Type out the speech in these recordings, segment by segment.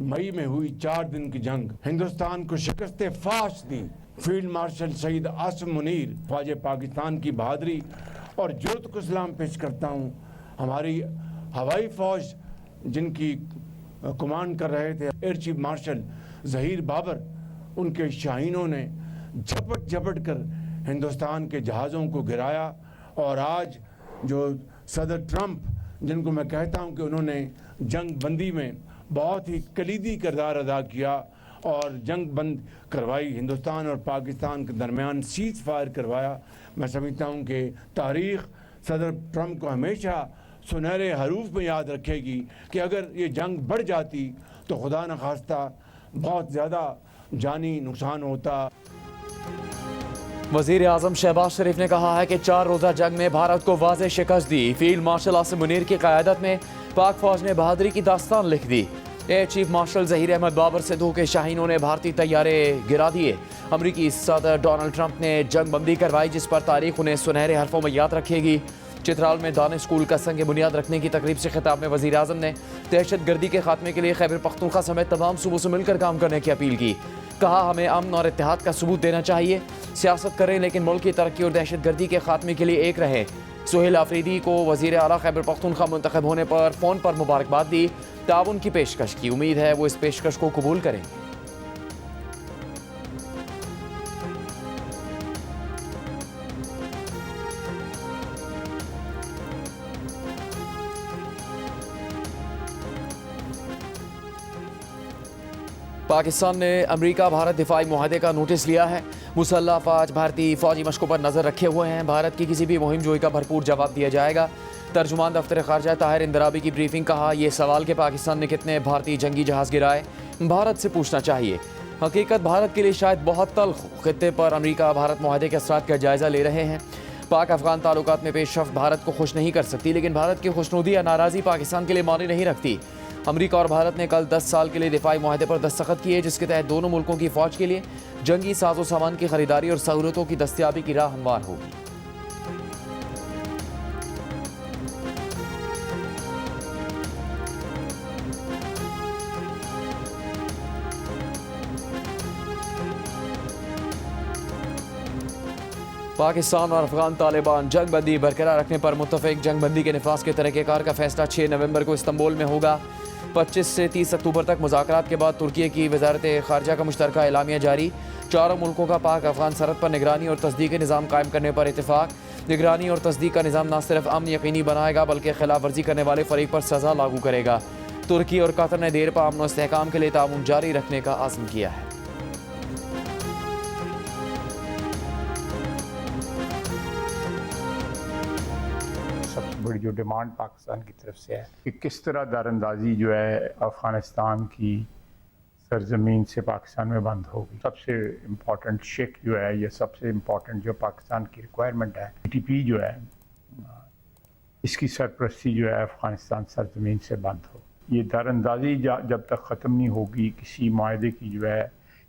मई में हुई 4 दिन की जंग हिंदुस्तान को शिकस्त फाश दी। फील्ड मार्शल शहीद आसिम मुनीर ख्वाजा पाकिस्तान की बहादुरी और जुर्रत को सलाम पेश करता हूँ। हमारी हवाई फौज जिनकी कमांड कर रहे थे air chief marshal Zaheer Babar, उनके शाहीनों ने झपट झपट कर हिंदुस्तान के जहाज़ों को गिराया। और आज जो सदर ट्रंप, जिनको मैं कहता हूं कि उन्होंने जंग बंदी में बहुत ही कलीदी किरदार अदा किया और जंग बंद करवाई, हिंदुस्तान और पाकिस्तान के दरमियान सीज़ फायर करवाया, मैं समझता हूं कि तारीख़ सदर ट्रंप को हमेशा सुनहरे हरूफ में याद रखेगी कि अगर ये जंग बढ़ जाती तो खुदा न खास्ता बहुत ज़्यादा जानी नुकसान होता। वज़ीर आज़म शहबाज शरीफ ने कहा है कि 4 रोज़ा जंग में भारत को वाज़ेह शिकस्त दी। फील्ड मार्शल आसिम मुनीर की क़यादत में पाक फौज ने बहादुरी की दास्तान लिख दी। Air chief marshal Zaheer Ahmed Babar Sidhu के शाहीनों ने भारतीय तैयारे गिरा दिए। अमरीकी सदर डोनाल्ड ट्रंप ने जंग बंदी करवाई, जिस पर तारीख उन्हें सुनहरे हरफों में याद रखेगी। चित्राल में दाने स्कूल का संग बुनियाद रखने की तकरीब से खिताब में वज़ीर आज़म ने दहशत गर्दी के खात्मे के लिए खैबर पख्तूनख्वा समेत तमाम सूबों से मिलकर काम करने की अपील की। कहा, हमें अमन और इत्तेहाद का सबूत देना चाहिए। सियासत करें लेकिन मुल्क की तरक्की और दहशत गर्दी के खात्मे के लिए एक रहें। सुहेल आफरीदी को वज़ीर आला खैबर पख्तूनख्वा मुंतखब होने पर फ़ोन पर मुबारकबाद दी। ताउन की पेशकश की। उम्मीद है वो इस पेशकश को कबूल करें। पाकिस्तान ने अमेरिका भारत दिफाई मुआहदे का नोटिस लिया है। मुसल्लह अफवाज भारतीय फौजी मशकों पर नज़र रखे हुए हैं। भारत की किसी भी मुहिम जोई का भरपूर जवाब दिया जाएगा। तर्जुमान दफ्तर ख़ारजा ताहिर इंदराबी की ब्रीफिंग। कहा, यह सवाल कि पाकिस्तान ने कितने भारतीय जंगी जहाज़ गिराए भारत से पूछना चाहिए। हकीकत भारत के लिए शायद बहुत तल्ख हो। खित्ते पर अमेरिका भारत मुआहदे के असरात का जायज़ा ले रहे हैं। पाक अफगान ताल्लुकात में पेशरफ्त भारत को खुश नहीं कर सकती, लेकिन भारत की खुशनुदी या नाराज़ी पाकिस्तान के लिए मानी नहीं रखती। अमेरिका और भारत ने कल 10 साल के लिए दिफाई मुआहदे पर दस्तखत किए, जिसके तहत दोनों मुल्कों की फ़ौज के लिए जंगी साजो सामान की खरीदारी और सहूलतों की दस्तियाबी की राह हमवार होगी। पाकिस्तान और अफगान तालिबान जंग बंदी बरकरार रखने पर मुत्तफिक। जंग बंदी के नफाज के तरीक़ेकार का फैसला 6 नवंबर को इस्तंबुल में होगा। 25 से 30 अक्टूबर तक मुज़ाकरात के बाद तुर्की की वज़ारत ख़ारजा का मुश्तरका एलामिया जारी। चारों मुल्कों का पाक अफगान सरहद पर निगरानी और तस्दीक निज़ाम कायम करने पर इत्तेफाक। निगरानी और तस्दीक का निज़ाम न सिर्फ अमन यकीनी बनाएगा बल्कि खिलाफ वर्जी करने वाले फ़रीक पर सज़ा लागू करेगा। तुर्की और कतर ने देर पर अमन और इस्तेहकाम के लिए ताउन जारी रखने का आज़म किया है। बड़ी जो डिमांड पाकिस्तान की तरफ से है कि किस तरह दारंदाजी जो है अफ़गानिस्तान की सरजमीन से पाकिस्तान में बंद होगी। सबसे इम्पॉर्टेंट शेक जो है, ये सबसे इम्पॉर्टेंट जो पाकिस्तान की रिक्वायरमेंट है, TTP जो है, इसकी सरपरस्ती जो है अफ़गानिस्तान सरजमीन से बंद हो। ये दारंदाजी जब तक ख़त्म नहीं होगी, किसी माहदे की जो है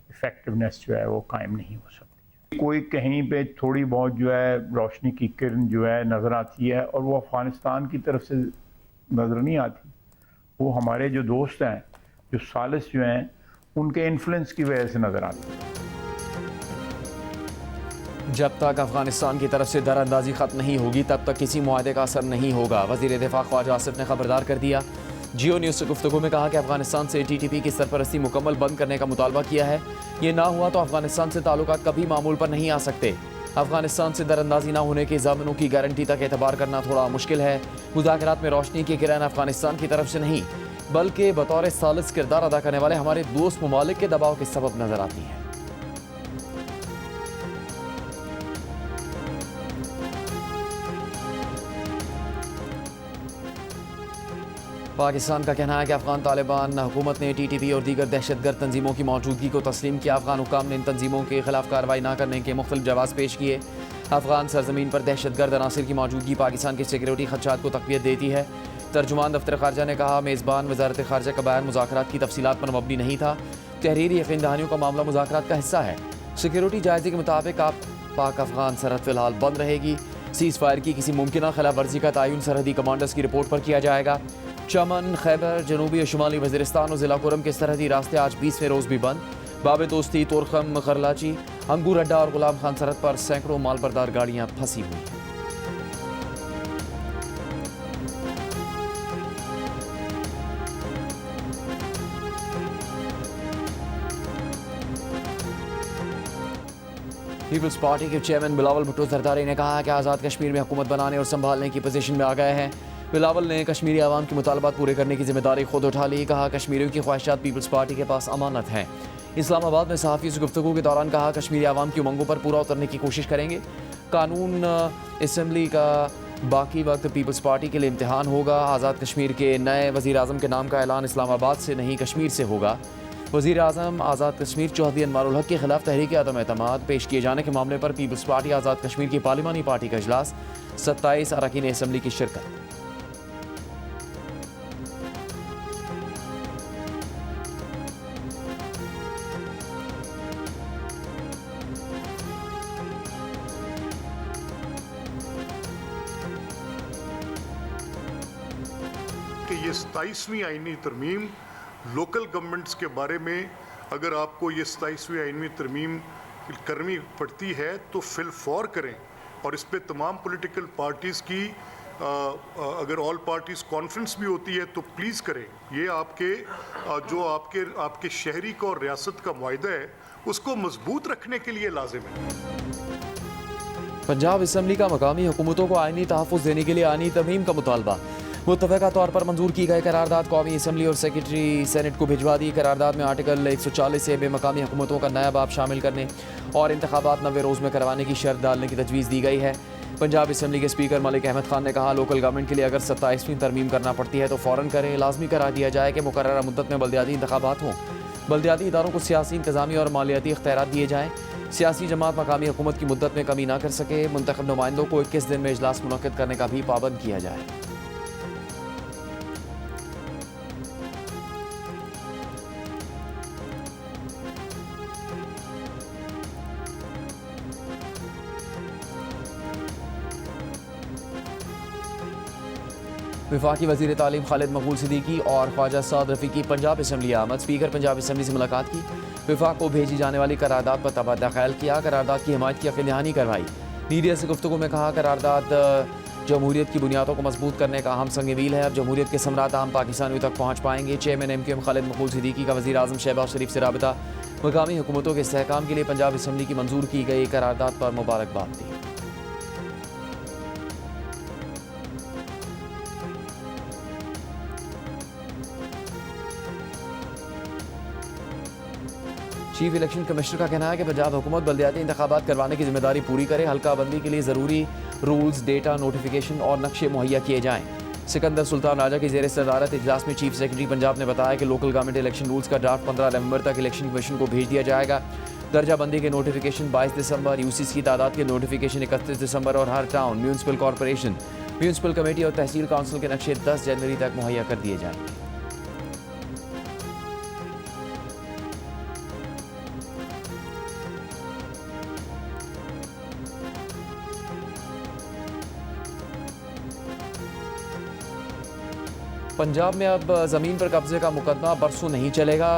इफ़ेक्टिवनेस जो है वो कायम नहीं हो सकती। कोई कहीं पे थोड़ी बहुत जो है रोशनी की किरण जो है नज़र आती है और वो अफ़गानिस्तान की तरफ से नज़र नहीं आती। वो हमारे जो दोस्त हैं, जो सालिस जो हैं, उनके इन्फ्लुएंस की वजह से नज़र आती है। जब तक अफगानिस्तान की तरफ से दरअंदाजी ख़त्म नहीं होगी तब तक किसी मुआहदे का असर नहीं होगा। वज़ीर दिफ़ा ख्वाजा आसिफ ने खबरदार कर दिया। जियो न्यूज़ से गुफ्तगू में कहा कि अफगानिस्तान से TTP की सरपरस्ती मुकम्मल बंद करने का मुतालबा किया है। ये ना हुआ तो अफगानिस्तान से ताल्लुकात कभी मामूल पर नहीं आ सकते। अफगानिस्तान से दरअंदाजी ना होने की ज़मानों की गारंटी तक एतबार करना थोड़ा मुश्किल है। मुज़ाकरात में रोशनी की किरण अफगानिस्तान की तरफ से नहीं बल्कि बतौर सालिस किरदार अदा करने वाले हमारे दोस्त ममालिक के दबाव के सबब नजर आती है। पाकिस्तान का कहना है कि अफगान तालिबान हुकूमत ने TTP और दीगर दहशतगर्द तंजीमों की मौजूदगी को तस्लीम किया। अफगान हुकाम ने इन तंजीमों के खिलाफ कार्रवाई न करने के मुख्तलिफ जवाब पेश किए। अफगान सरजमीन पर दहशतगर्द अनासिर की मौजूदगी पाकिस्तान के सिक्योरिटी खदशात को तक़वियत देती है। तर्जुमान दफ्तर ख़ारजा ने कहा, मेज़बान वज़ारत ख़ारजा का बयान मुज़ाकरात की तफसीलात पर मबनी नहीं था। तहरीरी यकीन दहानियों का मामला मुज़ाकरात का हिस्सा है। सिक्योरिटी जायज़े के मुताबिक पाक अफगान सरहद फ़िलहाल बंद रहेगी। सीज़ फायर की किसी मुमकिन खिलाफ वर्जी का तयन सरहदी कमांडर्स की रिपोर्ट पर किया जाएगा। चमन, खैबर, जनूबी और शुमाली वज़ीरिस्तान और ज़िला कुरम के सरहदी रास्ते आज 20वें रोज़ भी बंद। बाब दोस्ती, तोरखम, खरलाची, अंगूर अड्डा और गुलाम खान सरहद पर सैकड़ों मालबरदार गाड़ियाँ फंसी हुई हैं। पीपल्स पार्टी के चेयरमैन बिलावल भुट्टो जरदारी ने कहा है कि आज़ाद कश्मीर में हुकूमत बनाने और संभालने की पोजीशन में आ गए हैं। बिलावल ने कश्मीरी आवाम के मुतालबात पूरे करने की जिम्मेदारी खुद उठा ली। कहा कश्मीरियों की ख्वाहिशात पीपल्स पार्टी के पास अमानत हैं। इस्लामाबाद में सहाफ़ियों से गुफ्तगू के दौरान कहा कश्मीरी आवाम की उमंगों पर पूरा उतरने की कोशिश करेंगे। कानून असम्बली का बाकी वक्त पीपल्स पार्टी के लिए इम्तिहान होगा। आज़ाद कश्मीर के नए वज़ीर आज़म के नाम का ऐलान इस्लामाबाद से नहीं कश्मीर से होगा। वज़ीर आज़म आज़ाद कश्मीर चौधरी अनवारुल हक के खिलाफ तहरीक अदम एतमाद पेश किए जाने के मामले पर पीपल्स पार्टी आज़ाद कश्मीर की पार्लिमानी पार्टी का इजलास, 27 अरकान असम्बली की शिरकत। कि ये 27वीं आईनी तरमीम लोकल गवर्नमेंट्स के बारे में अगर आपको ये 27वीं आईनी तरमीम करनी पड़ती है तो फिलफौर करें और इस पे तमाम पॉलिटिकल पार्टीज़ की अगर ऑल पार्टीज़ कॉन्फ्रेंस भी होती है तो प्लीज़ करें। ये आपके जो आपके शहरी का और रियासत का मुआहदा है उसको मजबूत रखने के लिए लाजिम है। पंजाब असम्बली का मकामी हुकूमतों को आइनी तहफ़्फ़ुज़ देने के लिए आइनी तरमीम का मुतालबा। मुत्तफ़क़ा तौर पर मंजूर की गई करारदाद कौमी असम्बली और सेक्रेटरी सेनेट को भिजवा दी। करारदाद में आर्टिकल 140 से बेमकामी हुकूमतों का नया बाब शामिल करने और इंतखाबात 90 रोज़ में करवाने की शर्त डालने की तजवीज़ दी गई है। पंजाब असम्बली के स्पीकर मलिक अहमद खान ने कहा लोकल गवर्नमेंट के लिए अगर 27वीं तरमीम करना पड़ती है तो फ़ौरन करें। लाजमी करार दिया जाए कि मुकर्ररा मुद्दत में बल्दियाती इंतखाबात हों। बल्दियाती इदारों को सियासी, इंतज़ामी और मालियाती इख्तियारात दिए जाएँ। सियासी जमात मकामी हुकूमत की मुद्दत में कमी ना कर सके। मुंतखब नुमाइंदों को 21 दिन में इजलास मुनक्किद करने का भी पाबंद किया जाए। वफाकी वज़ीर तालीम खालिद मकबूल सिद्दीकी और ख्वाजा साद रफ़ीकी पंजाब असम्बली आमद। स्पीकर पंजाब असम्बली से मुलाकात की। वफाक को भेजी जाने वाली करारदाद पर तबादला ख्याल किया। करारदाद की हिमायत की यकीन दहानी करवाई। मीडिया से गुफ्तगू में कहा करारदाद जमहूरियत की बुनियादों को मजबूत करने का अहम संग मील है। अब जमहूरियत के समरात आम पाकिस्तानियों तक पहुँच पाएंगे। चेयरमैन MQM खालिद मकबूल सिद्दीकी का वज़ीर आज़म शहबाज शरीफ से राबता। मकामी हुकूमतों के इस्तेहकाम के लिए पंजाब असम्बली की मंजूर की गई करारदाद पर मुबारकबाद दी। चीफ इलेक्शन कमिश्नर का कहना है कि पंजाब हुकूमत बल्दियाती इंतखाबात करवाने की जिम्मेदारी पूरी करे। हल्का बंदी के लिए ज़रूरी रूल्स, डेटा, नोटिफिकेशन और नक्शे मुहैया किए जाएँ। सिकंदर सुल्तान राजा की ज़ेर सदारत इजलास में चीफ सेक्रेटरी पंजाब ने बताया कि लोकल गवर्नमेंट इलेक्शन रूल्स का ड्राफ्ट 15 नवंबर तक इलेक्शन कमीशन को भेज दिया जाएगा। दर्जा बंदी के नोटिफिकेशन 22 दिसंबर, UCs की तादाद के नोटिफिकेशन 31 दिसंबर और हर town, municipal corporation, municipal committee और तहसील काउंसिल के नक्शे 10 जनवरी तक मुहैया कर दिए जाएंगे। पंजाब में अब ज़मीन पर कब्जे का मुकदमा बरसों नहीं चलेगा।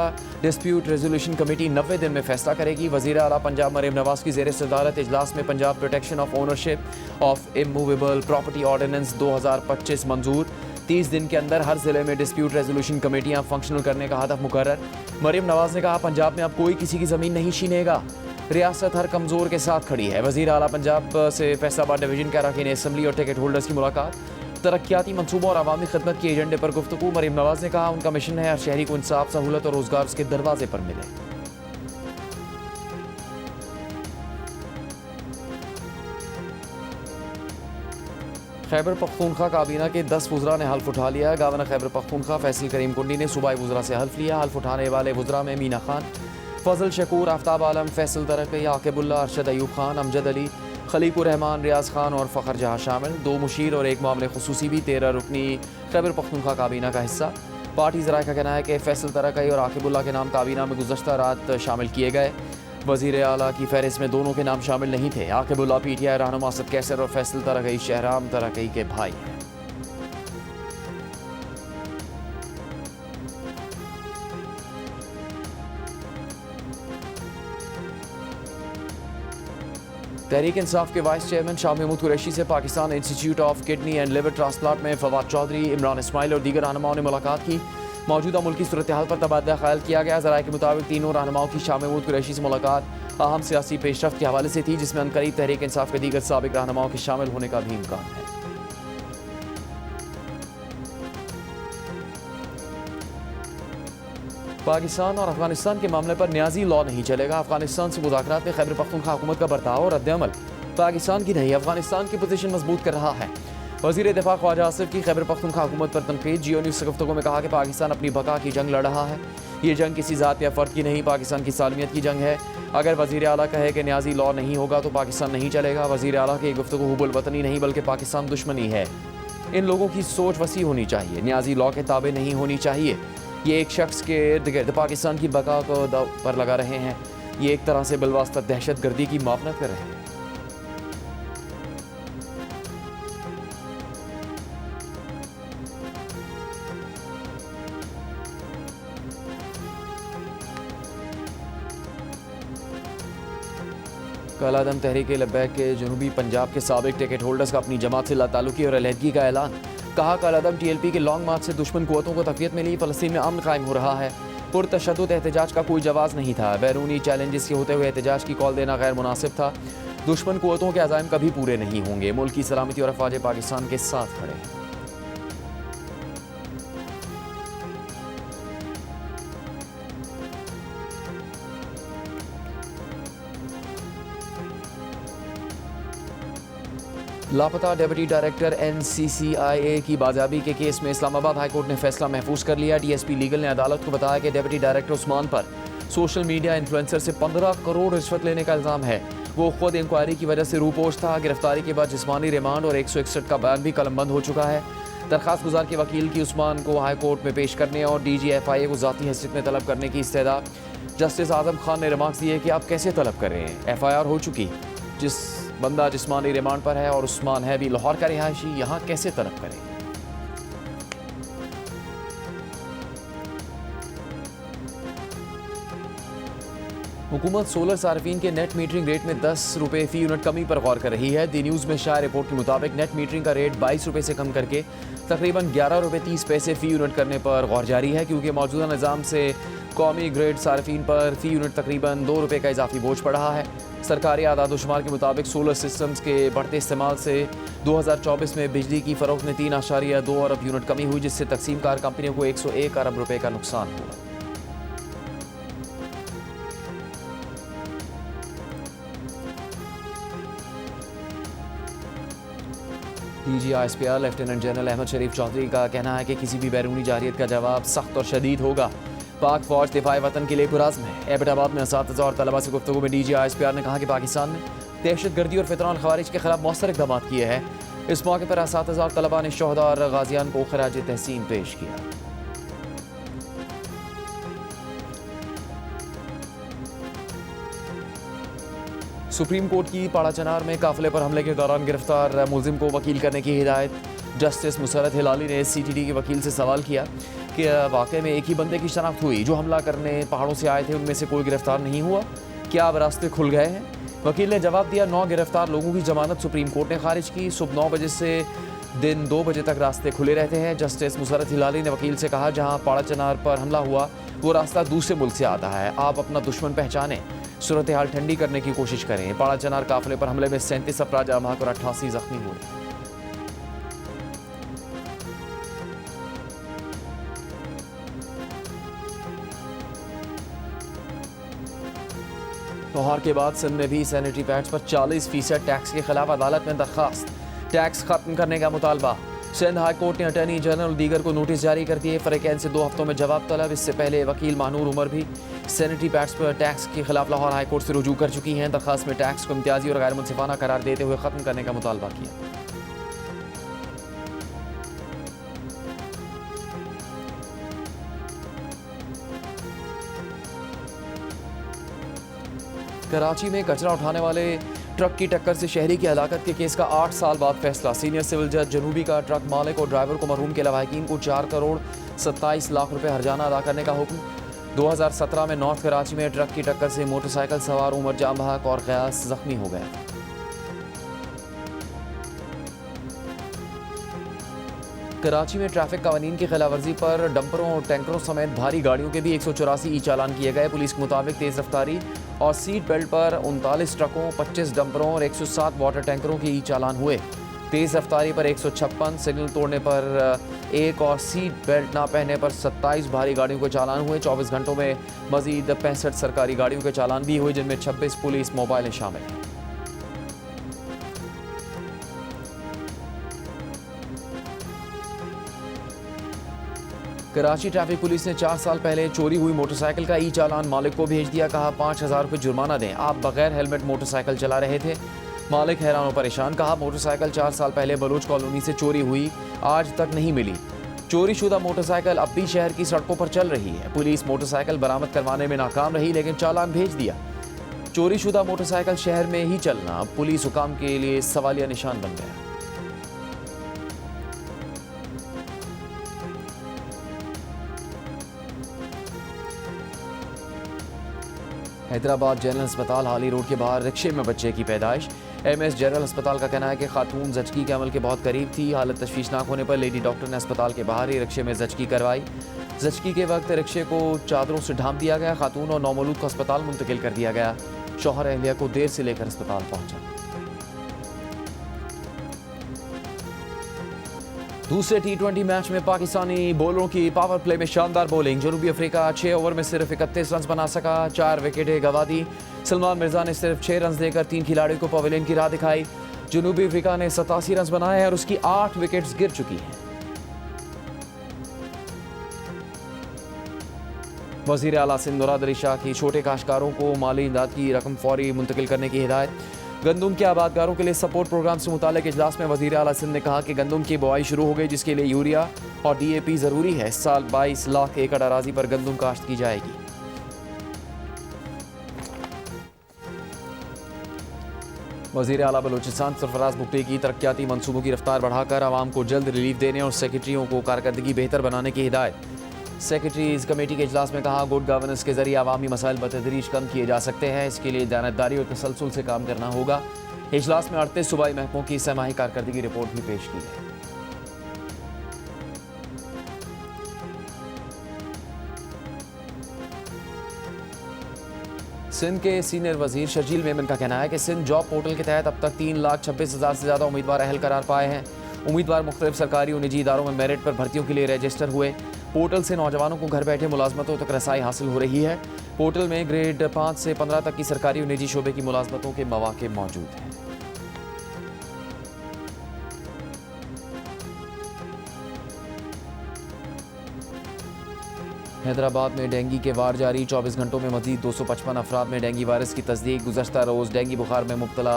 डिस्प्यूट रेजोल्यूशन कमेटी 90 दिन में फैसला करेगी। वज़ीर आला पंजाब मरीम नवाज की ज़ेर सदारत इजलास में Punjab protection of ownership of immovable property ordinance 2025 मंजूर। 30 दिन के अंदर हर ज़िले में डिस्प्यूट रेजोल्यूशन कमेटियाँ फंक्शनल करने का हदफ मुकर्रर। मरीम नवाज ने कहा पंजाब में अब कोई किसी की ज़मीन नहीं छीनेगा। रियासत हर कमज़ोर के साथ खड़ी है। वज़ीर आला पंजाब से फैसलाबाद डिवीजन के अरकान असम्बली और टिकट होल्डर्स की मुलाकात। तरक्याती मनसूबों और अवामी खिदमत के एजेंडे पर गुफ्तगू। मरीम नवाज ने कहा उनका मिशन है हर शहरी को इंसाफ, सहूलत और रोजगार उसके दरवाजे पर मिले। खैबर पख्तूनख्वा काबीना के 10 वज़रा ने हल्फ उठा लिया। गवर्नर खैबर पख्तूनख्वा फैसल करीम कुंडी ने सूबाई वज़रा से हल्फ लिया। हल्फ उठाने वाले वज़रा में मीना खान, फजल शकूर, आफ्ताब आलम, फैसल तरक्की, आकिबुल्ला, अरशद अयूब खान, अमजद अली, खलीकुर रहमान, रियाज खान और फ़खर जहाँ शामिल। 2 मुशीर और 1 मामले खुसूसी भी 13 रुकनी खैबर पख्तूनख्वा काबीना का हिस्सा। पार्टी ज़राए का कहना है कि फैसल तरक्की और आकिबुल्ला के नाम काबीना में गुज़श्ता रात शामिल किए गए। वज़ीर आला की फहरिस्त में दोनों के नाम शामिल नहीं थे। आकिबुल्ला PTI रहनुमा असद कैसर और फैसल तरक्की शहराम तरक्की के भाई हैं। तहरीक इंसाफ के वाइस चेयरमैन शाह महमूद कुरैशी से Pakistan institute of kidney and liver transplant में फवाद चौधरी, इमरान इस्माइल और दीगर रहनुमाओं ने मुलाकात की। मौजूदा मुल्की सूरत हाल पर तबादला ख्याल किया गया। ज़राए के मुताबिक तीनों रहनुमाओं की शाह महमूद कुरैशी से मुलाकात अहम सियासी पेशरफ्त के हवाले से थी, जिसमें अनकरीब तहरीक इंसाफ के दीगर साबिक रहनुमाओं के शामिल होने का भी इम्कान है। पाकिस्तान और अफगानिस्तान के मामले पर न्याजी लॉ नहीं चलेगा। अफगानिस्तान से मुज़ाकरात में खैबर पख्तूनख्वा हुकूमत का बर्ताव और रद्द-ए-अमल पाकिस्तान की नहीं, अफगानिस्तान की पोजीशन मजबूत कर रहा है। वज़ीर दिफा ख्वाजा आसिफ की खैबर पख्तूनख्वा हुकूमत पर तनकीद। जियो न्यूज़ से गुफ्तगू में कहा कि पाकिस्तान अपनी बका की जंग लड़ रहा है। ये जंग किसी ज़ात या फ़र्द की नहीं, पाकिस्तान की सालमियत की जंग है। अगर वज़ीर आला कहे कि न्याजी लॉ नहीं होगा तो पाकिस्तान नहीं चलेगा। वज़ीर आला की गुफ्तगू हुब्बुल वतनी नहीं बल्कि पाकिस्तान दुश्मनी है। इन लोगों की सोच वसी होनी चाहिए, न्याजी लॉ के ताबे नहीं होनी चाहिए। ये एक शख्स के इर्द गिर्द पाकिस्तान की बका को दाव पर लगा रहे हैं। ये एक तरह से बिलवास्ता दहशत गर्दी की मावनत कर रहे हैं। कलादम तहरीक लब्बैक के जनूबी पंजाब के साबिक टिकट होल्डर्स का अपनी जमात से लाताल्लुकी और अलहदगी का ऐलान। कहा कलादम TLP के लॉन्ग मार्च से दुश्मन कुव्वतों को तक़वियत मिली, फ़लस्तीन में अमन कायम हो रहा है। पुरतशद्दुद एहतजाज का कोई जवाज़ नहीं था। बैरूनी चैलेंजेस के होते हुए एहतजाज की कॉल देना गैर मुनासिब था। दुश्मन कुव्वतों के अज़ाइम कभी पूरे नहीं होंगे। मुल्क की सलामती और अफ़वाज पाकिस्तान के साथ खड़े हैं। लापता डिप्टी डायरेक्टर NCCIA की बाज़ाबी के केस में इस्लामाबाद हाई कोर्ट ने फैसला महफूज कर लिया। DSP लीगल ने अदालत को बताया कि डिप्टी डायरेक्टर उस्मान पर सोशल मीडिया इन्फ्लुएंसर से 15 करोड़ रिश्वत लेने का इल्ज़ाम है। वो खुद इंक्वायरी की वजह से रूपोश था। गिरफ्तारी के बाद जिस्मानी रिमांड और 161 का बयान भी कलमबंद हो चुका है। दरखास्त गुजार के वकील की उस्मान को हाई कोर्ट में पेश करने और DG FIA को ज़ाती हैसियत में तलब करने की इस्तेदा। जस्टिस आजम खान ने रिमार्क्स दिए कि आप कैसे तलब कर रहे हैं, FIR हो चुकी। जिस बंदा जिस्मानी रिमांड पर है और उस्मान है भी लाहौर का रिहायशी, यहाँ कैसे तलब करें। हुकूमत सोलर सार्फिन के नेट मीटरिंग रेट में 10 रुपये फ़ी यूनिट कमी पर गौर कर रही है। दी न्यूज़ में शाया रिपोर्ट के मुताबिक नेट मीटरिंग का रेट 22 रुपये से कम करके तकरीबन 11 रुपये 30 पैसे फ़ी यूनिट करने पर गौर जारी है, क्योंकि मौजूदा निज़ाम से कौमी ग्रेड सार्फिन पर फ़ी यूनिट तकरीबन 2 रुपये का इजाफी बोझ पड़ रहा है। सरकारी आदाद-ओ-शुमार के मुताबिक सोलर सिस्टम्स के बढ़ते इस्तेमाल से 2024 में बिजली की फ़रोख्त में 3.2 अरब यूनिट कमी हुई, जिससे तकसीमकार कंपनियों को 101 अरब रुपये का नुकसान हुआ। DG ISPR lieutenant general Ahmed Sharif Chaudhry का कहना है कि किसी भी बैरूनी जारियत का जवाब सख्त और शदीद होगा। पाक फौज दिफाए वतन के लिए पुराज़्म है। एबटाबाद में असातिज़ा और तलबा से गुफ्तगू में DG ISPR ने कहा कि पाकिस्तान ने दहशतगर्दी और फितरान खवारिज के खिलाफ मौसर इक़दाम किए हैं। इस मौके पर असातिज़ा और तलबा ने शोहदा और गाज़ियान को खराज तहसीन पेश किया। सुप्रीम कोर्ट की पाड़ा चनार में काफिले पर हमले के दौरान गिरफ्तार मुलजिम को वकील करने की हिदायत। जस्टिस मुसरत हिलाली ने CTD के वकील से सवाल किया कि वाकई में एक ही बंदे की शनाख्त हुई जो हमला करने पहाड़ों से आए थे, उनमें से कोई गिरफ्तार नहीं हुआ, क्या अब रास्ते खुल गए हैं? वकील ने जवाब दिया, 9 गिरफ्तार लोगों की जमानत सुप्रीम कोर्ट ने खारिज की। सुबह 9 बजे से दिन 2 बजे तक रास्ते खुले रहते हैं। जस्टिस मुसरत हिलाली ने वकील से कहा, जहाँ पाड़ा चनार पर हमला हुआ वो रास्ता दूसरे मुल्क से आता है, आप अपना दुश्मन पहचानें, सूरत हाल ठंडी करने की कोशिश करें। पाड़ा चनार काफिले पर हमले में 37 अफराद जाम हक और 88 जख्मी हुए। त्योहार के बाद सिंध में भी सैनिटरी पैड्स पर 40% टैक्स के खिलाफ अदालत में दरखास्त। टैक्स खत्म करने का मुतालबा। सिंध हाई कोर्ट ने अटॉर्नी जनरल और दीगर को नोटिस जारी कर दिए। फरीकैन से 2 हफ्तों में जवाब तलब। इससे पहले वकील मानूर उमर भी सैनिटरी पैड्स पर टैक्स के खिलाफ लाहौर हाई कोर्ट से रुजू कर चुकी हैं। दरखास्त में टैक्स को इम्तियाजी और गैर मुनसिफाना करार देते हुए खत्म करने का मुतालबा किया। कराची में कचरा उठाने वाले ट्रक की टक्कर से शहरी की हलाकत के केस का 8 साल बाद फैसला। सीनियर सिविल जज जनूबी का ट्रक मालिक और ड्राइवर को मरहूम के लवाहिकीन को 4 करोड़ 27 लाख रुपए हर्जाना अदा करने का हुक्म। 2017 में नॉर्थ कराची में ट्रक की टक्कर से मोटरसाइकिल सवार उमर जाम बहक और गयास जख्मी हो गया। कराची में ट्रैफिक कानून की खिलाफवर्जी पर डंपरों और टैंकरों समेत भारी गाड़ियों के भी 184 ई चालान किए गए। पुलिस के मुताबिक तेज़ रफ्तारी और सीट बेल्ट पर 39 ट्रकों, 25 डंपरों और 107 वाटर टैंकरों के ई चालान हुए। तेज़ रफ्तारी पर 156, सिग्नल तोड़ने पर 1 और सीट बेल्ट ना पहनने पर 27 भारी गाड़ियों के चालान हुए। 24 घंटों में मजीद 65 सरकारी गाड़ियों के चालान भी हुए, जिनमें 26 पुलिस मोबाइलें शामिल हैं। कराची ट्रैफिक पुलिस ने 4 साल पहले चोरी हुई मोटरसाइकिल का ई चालान मालिक को भेज दिया। कहा 5,000 रुपये जुर्माना दें, आप बगैर हेलमेट मोटरसाइकिल चला रहे थे। मालिक हैरान और परेशान। कहा मोटरसाइकिल 4 साल पहले बलूच कॉलोनी से चोरी हुई, आज तक नहीं मिली। चोरी शुदा मोटरसाइकिल अब भी शहर की सड़कों पर चल रही है। पुलिस मोटरसाइकिल बरामद करवाने में नाकाम रही, लेकिन चालान भेज दिया। चोरी शुदा मोटरसाइकिल शहर में ही चलना पुलिस हुकाम के लिए सवालिया निशान बन गया। हैदराबाद जनरल अस्पताल हाली रोड के बाहर रिक्शे में बच्चे की पैदाइश। MS जनरल अस्पताल का कहना है कि खातून जचकी के अमल के बहुत करीब थी। हालत तशवीशनाक होने पर लेडी डॉक्टर ने अस्पताल के बाहर ही रिक्शे में जचकी करवाई। जचकी के वक्त रिक्शे को चादरों से ढांप दिया गया। खातून और नौमौलूद को अस्पताल मुंतकिल कर दिया गया। शौहर अहलिया को देर से लेकर अस्पताल पहुंचा। दूसरे T20 मैच में पाकिस्तानी बॉलरों की पावर प्ले में शानदार बॉलिंग। जनूबी अफ्रीका 6 ओवर में सिर्फ 31 रन बना सका, 4 विकेटें गंवा दी। सलमान मिर्जा ने सिर्फ 6 रन देकर 3 खिलाड़ियों को पवेलियन की राह दिखाई। जनूबी अफ्रीका ने 87 रन बनाए हैं और उसकी 8 विकेट्स गिर चुकी हैं। वज़ीर आला सिंध मुराद अली शाह की छोटे काश्तकारों को माली इमदाद की रकम फौरी मुंतकिल करने की हिदायत। गंदम के आबादगारों के लिए सपोर्ट प्रोग्राम से मुताल्लिक इजलास में वज़ीर आला सिंध ने कहा कि गंदम की बुआई शुरू हो गई, जिसके लिए यूरिया और DAP ज़रूरी है। इस साल 22 लाख एकड़ अराजी पर गंदम काश्त की जाएगी। वज़ीर आला बलूचिस्तान सरफराज भुट्टो की तरक्याती मनसूबों की रफ्तार बढ़ाकर आवाम को जल्द रिलीफ देने और सेक्रेटरियों को कारकर्दगी बेहतर बनाने की हिदायत। सेक्रेटरीज कमेटी के इजलास में कहा गुड गवर्नेंस के जरिए अवामी मसाइल बतदरीज कम किए जा सकते हैं। इसके लिए दानतदारी और तसलसल से काम करना होगा। इजलास में 38 सूबाई महकमों की सहमाही कारकर्दगी रिपोर्ट भी पेश की गई। सिंध के सीनियर वजीर शर्जील मेमन का कहना है कि सिंध जॉब पोर्टल के तहत अब तक 3,26,000 से ज़्यादा उम्मीदवार अहल करार पाए हैं। उम्मीदवार मुख्तलिफ सरकारी और निजी इदारों में मेरिट पर भर्तियों के लिए रजिस्टर हुए। पोर्टल से नौजवानों को घर बैठे मुलाजमतों तक रसाई हासिल हो रही है। पोर्टल में ग्रेड 5 से 15 तक की सरकारी और निजी शोबे की मुलाजमतों के मौके मौजूद हैं। हैदराबाद में डेंगू के वार जारी। 24 घंटों में मजीद 255 अफराद में डेंगू वायरस की तस्दीक। गुज़श्ता रोज़ डेंगू बुखार में मुब्तला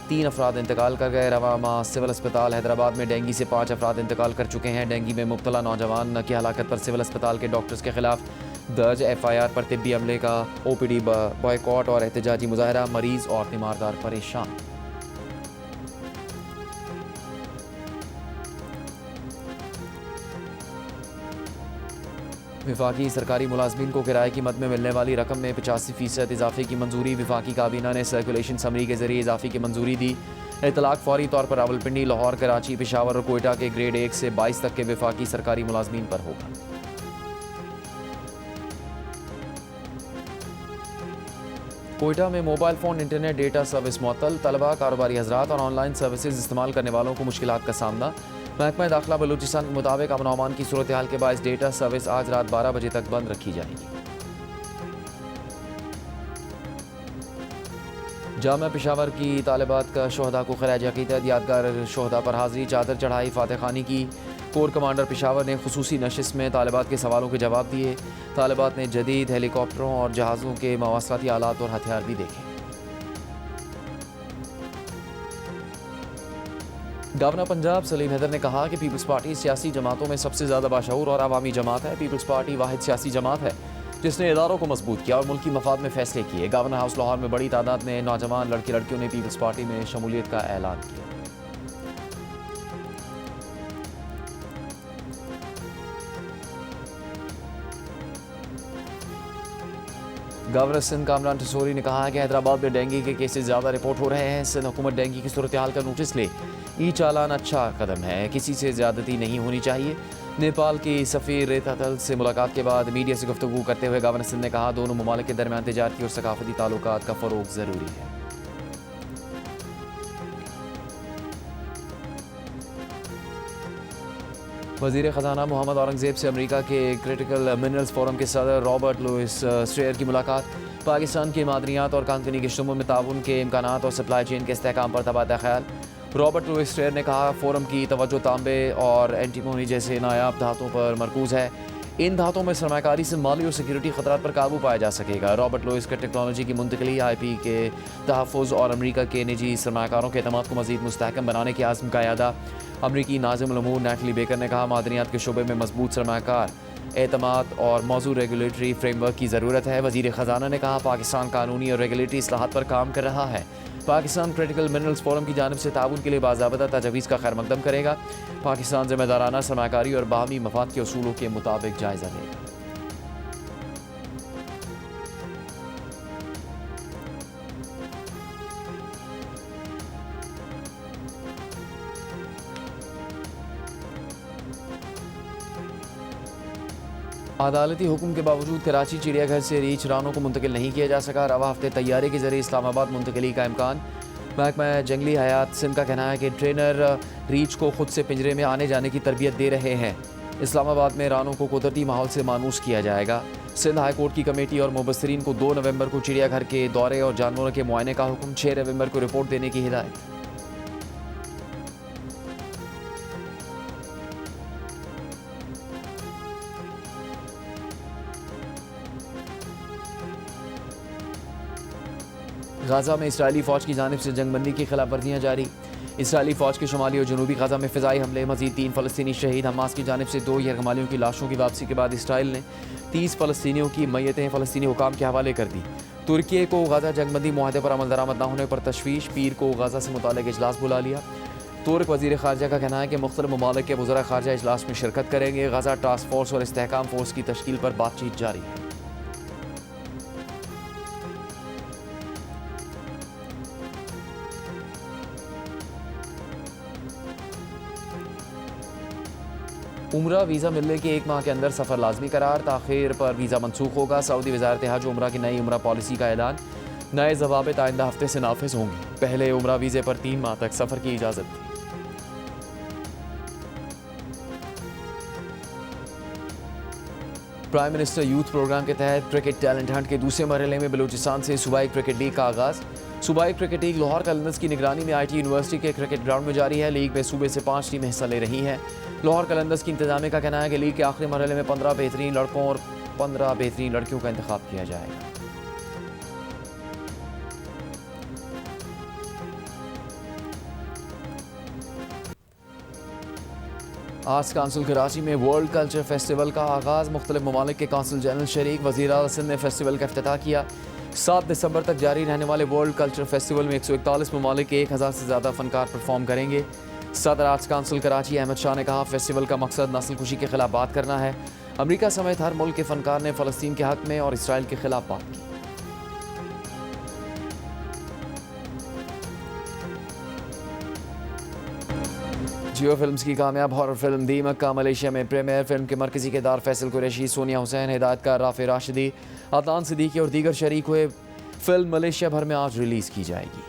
3 अफराद इंतकाल कर गए। रवा सिविल अस्पताल हैदराबाद में डेंगू से 5 अफराद इंतकाल कर चुके हैं। डेंगू में मुब्तला नौजवान की हलाकत पर सिविल अस्पताल के डॉक्टर्स के खिलाफ दर्ज FIR पर तिब्बी अमले का OPD बॉयकॉट और एहतजाजी मुजाहरा। मरीज और तीमारदार परेशान। विफाकी सरकारी मुलाजमीन को किराए की मद में मिलने वाली रकम में 85% इजाफे की मंजूरी। विफाकी काबीना ने सर्कुलेशन समरी के जरिए इजाफे की मंजूरी दी। इतलाक फौरी तौर पर रावलपिंडी, लाहौर, कराची, पेशावर और कोयटा के ग्रेड 1 से 22 तक के विफाकी सरकारी मुलाजमीन पर होगा। कोयटा में mobile phone internet data service मुअत्तल। तलबा, कारोबारी हजरात और ऑनलाइन सर्विसेज इस्तेमाल करने वालों को मुश्किलात का सामना। महकमा दाखिला बलूचिस्तान के मुताबिक अमन अमान की सूरत हाल के बायस डेटा सर्विस आज रात 12 बजे तक बंद रखी जाएगी। जामिया पेशावर की तालिबात का शोहदा को खराज अकीदत। यादगार शोहदा पर हाजिरी, चादर चढ़ाई, फातह खानी की। कोर कमांडर पेशावर ने खुसूसी नशिस्त में तालिबात के सवालों के जवाब दिए। तालिबात ने जदीद हेलीकॉप्टरों और जहाज़ों के मवासलाती आलात और हथियार भी देखे। गवर्नर पंजाब सलीम हैदर ने कहा कि पीपल्स पार्टी सियासी जमातों में सबसे ज़्यादा बाशऊर और अवामी जमात है। पीपल्स पार्टी वाहिद सियासी जमात है जिसने इदारों को मजबूत किया और मुल्की मफाद में फैसले किए। गवर्नर हाउस लाहौर में बड़ी तादाद में नौजवान लड़के लड़कियों ने पीपल्स पार्टी में शमूलियत का ऐलान किया। गवर्नर सिंध कामरान ठसोरी ने कहा है कि हैदराबाद में डेंगू के केसेस ज़्यादा रिपोर्ट हो रहे हैं। सिंध हुकूमत डेंगू की सूरत हाल का नोटिस ले ये चालान अच्छा कदम है, किसी से ज़्यादती नहीं होनी चाहिए। नेपाल की सफ़ीर रेता तल से मुलाकात के बाद मीडिया से गुफ्तगू करते हुए गवर्नर सिंध ने कहा, दोनों ममालिक के दरमियान तिजारती और सकाफती ताल्लुकात का फ़रोग़ ज़रूरी है। वज़ीर ख़जाना मोहम्मद औरंगज़ेब से अमेरिका के क्रिटिकल मिनरल्स फोरम के सदर रॉबर्ट लुइस स्ट्रेयर की मुलाकात। पाकिस्तान की मादनियात और कानूनी के शुमूल में ताउन के इम्कानात और सप्लाई चेन के इस्तेहकाम पर तबादला ख्याल। रॉबर्ट लुइस स्ट्रेयर ने कहा, फोरम की तवज्जो तांबे और एंटीमोनी जैसे नायाब धातुओं पर मरकूज़ है। इन धातुओं में सरमाकारी से माली और सिक्योरिटी खतरात पर काबू पाया जा सकेगा। रॉबर्ट लुइस के टेक्नोलॉजी की मुंतकली, IP के तहफ़्फ़ुज़ और अमरीका के निजी सरमाकारों के एतमाद को मज़ीद मुस्तहकम बनाने के आज़म का यादा। अमरीकी नाज़िमुल उमूर नैटली बेकर ने कहा, मादनियात के शोबे में मजबूत सरमाकार, एतमाद और मौजूद रेगुलेटरी फ्रेमवर्क की ज़रूरत है। वज़ीर ख़जाना ने कहा, पाकिस्तान कानूनी और रेगुलेटरी इस्लाहात पर काम कर रहा है। पाकिस्तान क्रिटिकल मिनरल्स फोरम की जानिब से ताउन के लिए बाज़ाबता तजवीज़ का खैर मकदम करेगा। पाकिस्तान ज़िम्मेदाराना सरमाकारी और बाहमी मफाद के उसूलों के मुताबिक जायज़ा लेगा। अदालती हुक्म के बावजूद कराची चिड़ियाघर से रीछ रानों को मुंतकिल नहीं किया जा सका। रवा हफ्ते तैयारी के जरिए इस्लामाबाद मुंतकली का इम्कान। महकमा जंगली हयात सिंध का कहना है कि ट्रेनर रीछ को खुद से पिंजरे में आने जाने की तरबियत दे रहे हैं। इस्लामाबाद में रानों को कुदरती माहौल से मानूस किया जाएगा। सिंध हाई कोर्ट की कमेटी और मुबस्सिरीन को 2 नवंबर को चिड़ियाघर के दौरे और जानवरों के मुआयने का हुक्म। 6 नवंबर को रिपोर्ट देने की हिदायत। गाज़ा में इसराइली फ़ौज की जानिब से जंगबंदी की खिलाफ वर्जियाँ जारी। इसराइली फ़ौज के शुमाली और जनूबी गाज़ा में फ़िज़ाई हमले। मज़ीद 3 फ़लस्तीनी शहीद। हमास की जानिब से 2 यरगमालियों की लाशों की वापसी के बाद इसराइल ने 30 फ़लस्तीनियों की मैयतें फ़लस्तीनी हुकाम के हवाले कर दी। तुर्की को गाज़ा जंगबंदी मुआहदे पर अमल दरामद न होने पर तशवीश। पीर को गाज़ा से मुताल्लिक़ इजलास बुला लिया। तुर्क वज़ीर ख़ारजा का कहना है कि मुख्तलिफ़ ममालिक के वज़रा ख़ारजा इजलास में शिरकत करेंगे। गाज़ा टास्क फ़ोर्स और इस्तेहकाम फ़ोर्स की तश्कील पर बातचीत जारी है। उम्रा वीज़ा मिलने के 1 माह के अंदर सफ़र लाजमी करार। ताख़ीर पर वीज़ा मनसूख होगा। सऊदी वज़ारत हज उम्रा की नई उम्रा पॉलिसी का ऐलान। नए ज़वाबित आइंदा हफ्ते से नाफिज होंगे। पहले उम्रा वीज़े पर 3 माह तक सफ़र की इजाज़त थी। प्राइम मिनिस्टर यूथ प्रोग्राम के तहत क्रिकेट टैलेंट हंट के दूसरे मरहले में बलूचिस्तान से सूबाई क्रिकेट लीग का आगाज़। सूबाई क्रिकेट लीग लाहौर कलंदर्स की निगरानी में IT यूनिवर्सिटी के क्रिकेट ग्राउंड में जारी है। लीग में सूबे से 5 टीमें हिस्सा ले रही हैं। लाहौर कलंदर्स की इंतजामिया का कहना है कि लीग के आखिरी मरहले में 15 बेहतरीन लड़कों और 15 बेहतरीन लड़कियों का इंतखाब किया जाएगा। आर्ट्स काउंसिल कराची में वर्ल्ड कल्चर फेस्टिवल का आगाज़। मुख्तलिफ ममालिक के काउंसिल जनरल शरीक। वज़ीर आला सिंध ने फेस्टिवल का इफ्तिताह किया। 7 दिसंबर तक जारी रहने वाले वर्ल्ड कल्चर फेस्टिवल में 141 ममालिक के 1000 से ज़्यादा फ़नकार परफॉर्म करेंगे। सदर आर्ट्स काउंसिल कराची अहमद शाह ने कहा, फेस्टिवल का मकसद नस्ल कुशी के खिलाफ बात करना है। अमरीका समेत हर मुल्क के फ़नकार ने फ़लस्तीन के हक़ में और इसराइल के खिलाफ बात की। जियो फिल्म्स की कामयाब हॉरर फिल्म दी मक्का मलेशिया में प्रीमियर। फिल्म के मरकजी किरदार फैसल कुरैशी, सोनिया हुसैन, हिदायतकार राफे राशिदी, अदनान सिद्दीकी और दीगर शरीक हुए। फिल्म मलेशिया भर में आज रिलीज़ की जाएगी।